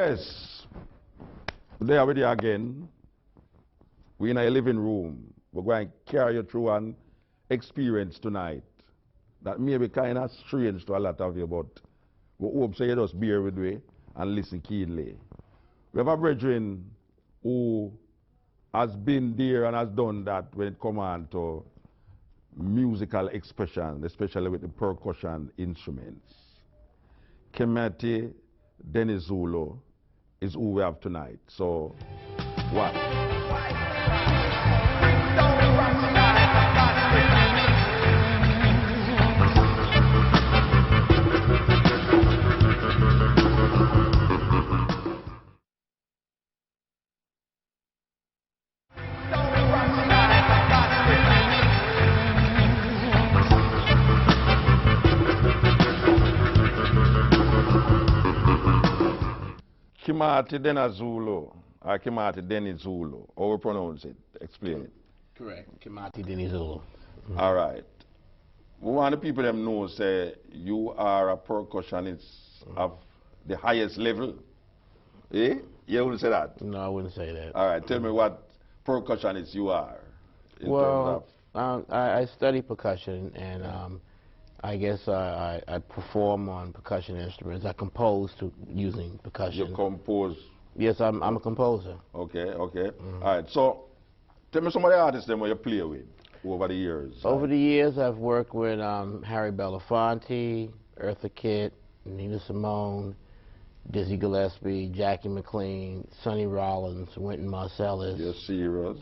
Yes, there with you again. We're in a living room. We're going to carry you through an experience tonight that may be kind of strange to a lot of you, but we hope so you just bear with me and listen keenly. We have a brethren who has been there and has done that when it comes on to musical expression, especially with the percussion instruments. Kimati Dinizulu is who we have tonight. So, what? Kimati Dinizulu, or Kimati Dinizulu, how we pronounce it? Explain it. Correct, Kimati Dinizulu. All right. We want the people them know, say, you are a percussionist of the highest level. Eh? You wouldn't say that? No, I wouldn't say that. All right, tell me what percussionist you are. Well, I study percussion, and I guess I perform on percussion instruments. I compose using percussion. You compose? Yes, I'm a composer. Okay, okay. All right, so tell me some of the artists then you play with over the years. Over the years, I've worked with Harry Belafonte, Eartha Kitt, Nina Simone, Dizzy Gillespie, Jackie McLean, Sonny Rollins, Wynton Marsalis. You're serious?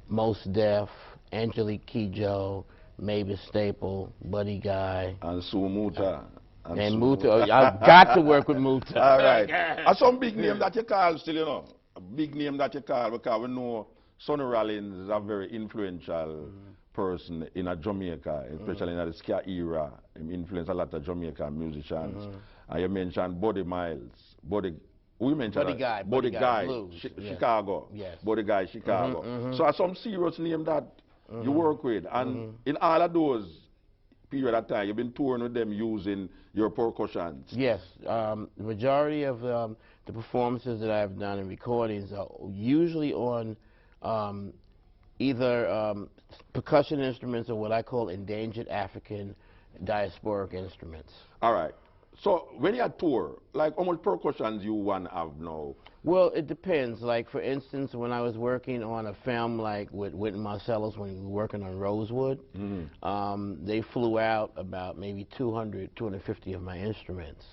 Mos Def, Angelique Kidjo, Mavis Staple, Buddy Guy. And Muta. And Muta. I've got to work with Muta. All right. And some big name that you call still, you know. A big name that you call because we know Sonny Rollins is a very influential person in Jamaica, especially in the ska era. He influenced a lot of Jamaican musicians. And you mentioned Buddy Miles. We mentioned Buddy Guy, Chicago. Yes. Buddy Guy, Chicago. So some serious name that you work with. And in all of those period of time, you've been touring with them using your percussions. Yes. The majority of the performances that I've done and recordings are usually on either percussion instruments or what I call endangered African diasporic instruments. All right. So when you tour, like how much percussions you want to have now? Well, it depends. Like, for instance, when I was working on a film like with Wynton Marsalis, when we were working on Rosewood, they flew out about maybe 200, 250 of my instruments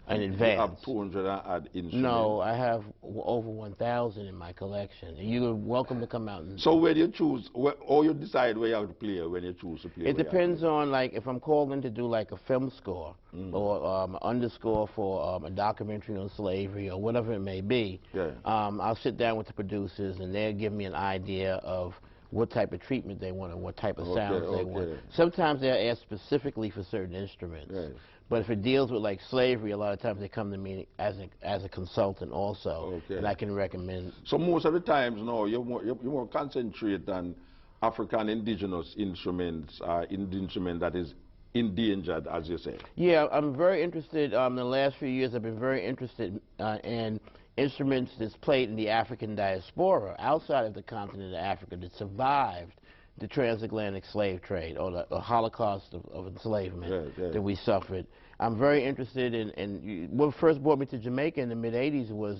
in advance. You have 200 instruments? No, I have over 1,000 in my collection. You're welcome to come out and... So where do you choose, or you decide where you have to play when you choose to play? It depends on, like, if I'm called in to do, like, a film score or an underscore for a documentary on slavery or whatever it may be. Yeah. I'll sit down with the producers and they'll give me an idea of what type of treatment they want or what type of sounds they want. Sometimes they'll ask specifically for certain instruments. Yes. But if it deals with like slavery, a lot of times they come to me as a consultant also, and I can recommend. So most of the times, no, you're more concentrate on African indigenous instruments, instrument that is endangered, as you say. Yeah, I'm very interested. In the last few years, I've been very interested in instruments that's played in the African diaspora outside of the continent of Africa that survived the transatlantic slave trade or the Holocaust of enslavement that we suffered. I'm very interested in what first brought me to Jamaica in the mid-'80s was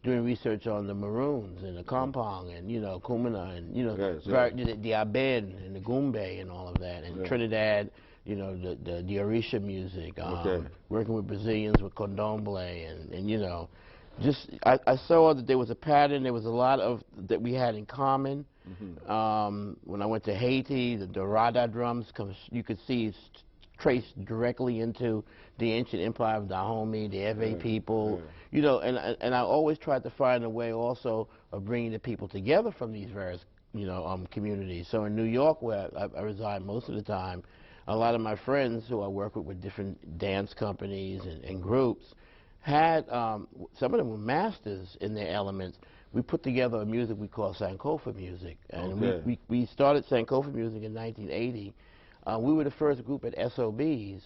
doing research on the Maroons and the Kompong and, you know, Kumina and, you know, the Aben and the Goombay and all of that, and Trinidad, you know, the Orisha music, working with Brazilians with Condomble and you know, just I saw that there was a pattern, there was a lot of that we had in common. When I went to Haiti, the Rada drums, you could see traced directly into the ancient empire of Dahomey, the Ewe people, you know, and I always tried to find a way also of bringing the people together from these various, you know, communities. So in New York, where I reside most of the time, a lot of my friends who I work with different dance companies and groups had, some of them were masters in their elements. We put together a music we call Sankofa music, and we started Sankofa music in 1980. We were the first group at SOBs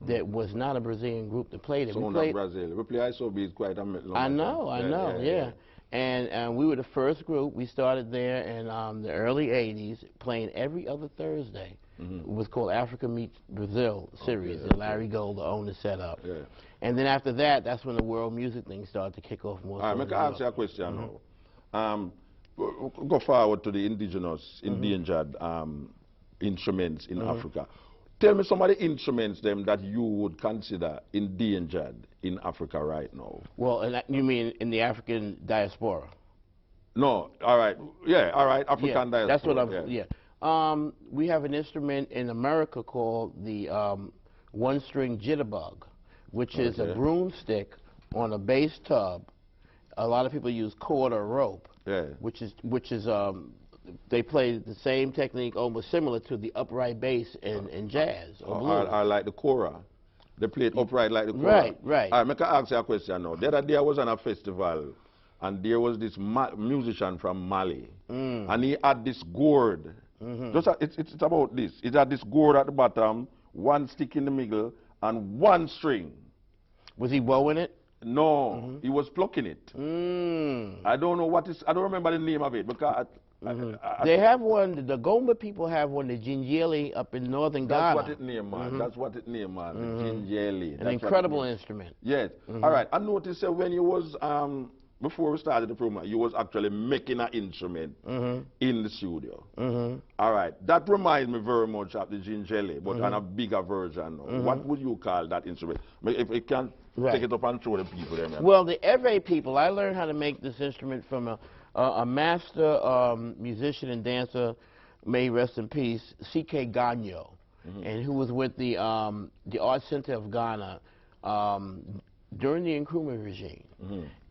that was not a Brazilian group that played it. So We not Brazil. We play ISOB quite a long I know, yeah. And we were the first group. We started there in the early 80s, playing every other Thursday. It was called Africa Meets Brazil series that Larry Gold, the owner, set up. Yeah. And then after that, that's when the world music thing started to kick off more. All right, I ask you a question now. Go forward to the indigenous, endangered instruments in Africa. Tell me some of the instruments them that you would consider endangered in Africa right now. Well, and you mean in the African diaspora? No, all right, yeah, all right, African diaspora. That's what I'm, we have an instrument in America called the one-string jitterbug, which is a broomstick on a bass tub. A lot of people use cord or rope, which is they play the same technique, almost similar to the upright bass in jazz or blues. I like the kora. They play it upright like the kora. Right. All right, I ask you a question now. The other day I was on a festival, and there was this musician from Mali, and he had this gourd. It's about this. It had this gourd at the bottom, one stick in the middle, and one string. Was he bowing it? No, he was plucking it. I don't know what is. I don't remember the name of it because. They have one. The Gomba people have one. The Jinjeli up in northern Ghana. That's what it named, man. That's what it named, man. The Jinjeli. An incredible instrument. Yes. All right. I noticed that when you was before we started the program, you was actually making an instrument in the studio. All right. That reminds me very much of the Jinjeli, but on a bigger version. What would you call that instrument? If it can take it up and show the people there. Well, the Ewe people. I learned how to make this instrument from a master musician and dancer, may he rest in peace, C.K. Ganyo, and who was with the Art Center of Ghana during the Nkrumah regime.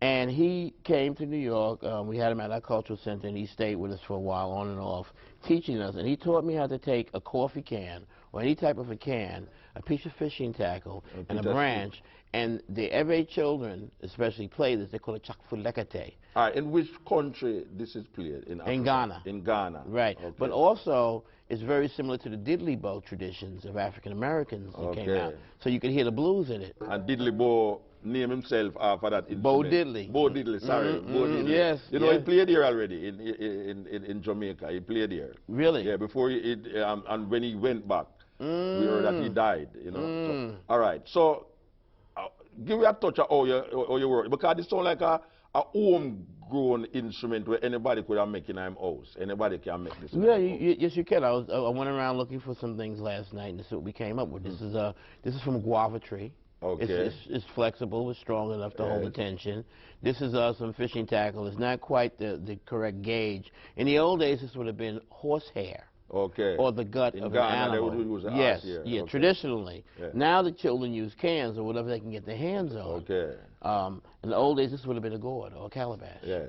And he came to New York. We had him at our cultural center, and he stayed with us for a while, on and off, teaching us. And he taught me how to take a coffee can, or any type of a can, a piece of fishing tackle, and a branch, and the Ewe children especially play this. They call it chakfulekate. All right, in which country this is played? In Africa? In Ghana. In Ghana. Right. Okay. But also, it's very similar to the diddley bow traditions of African Americans that came out. So you can hear the blues in it. And diddley bow named himself after that instrument. Bo Diddley. Bo Diddley, sorry. Bo Diddley. Yes. You know, he played here already in Jamaica. He played here. Really? Yeah, before and when he went back, we heard that he died, you know. So, all right. So, give me a touch of how you work, because it sounds like a homegrown instrument where anybody could have make in their house. Anybody can make this. Yeah, yes, you can. I went around looking for some things last night, and this is what we came up with. This is from a guava tree. Okay. It's flexible. It's strong enough to hold the tension. This is some fishing tackle. It's not quite the correct gauge. In the old days, this would have been horsehair. Okay. Or the gut of an animal. They would use yes, okay. Traditionally. Yeah. Now the children use cans or whatever they can get their hands on. Okay. In the old days, this would have been a gourd or a calabash. Yeah.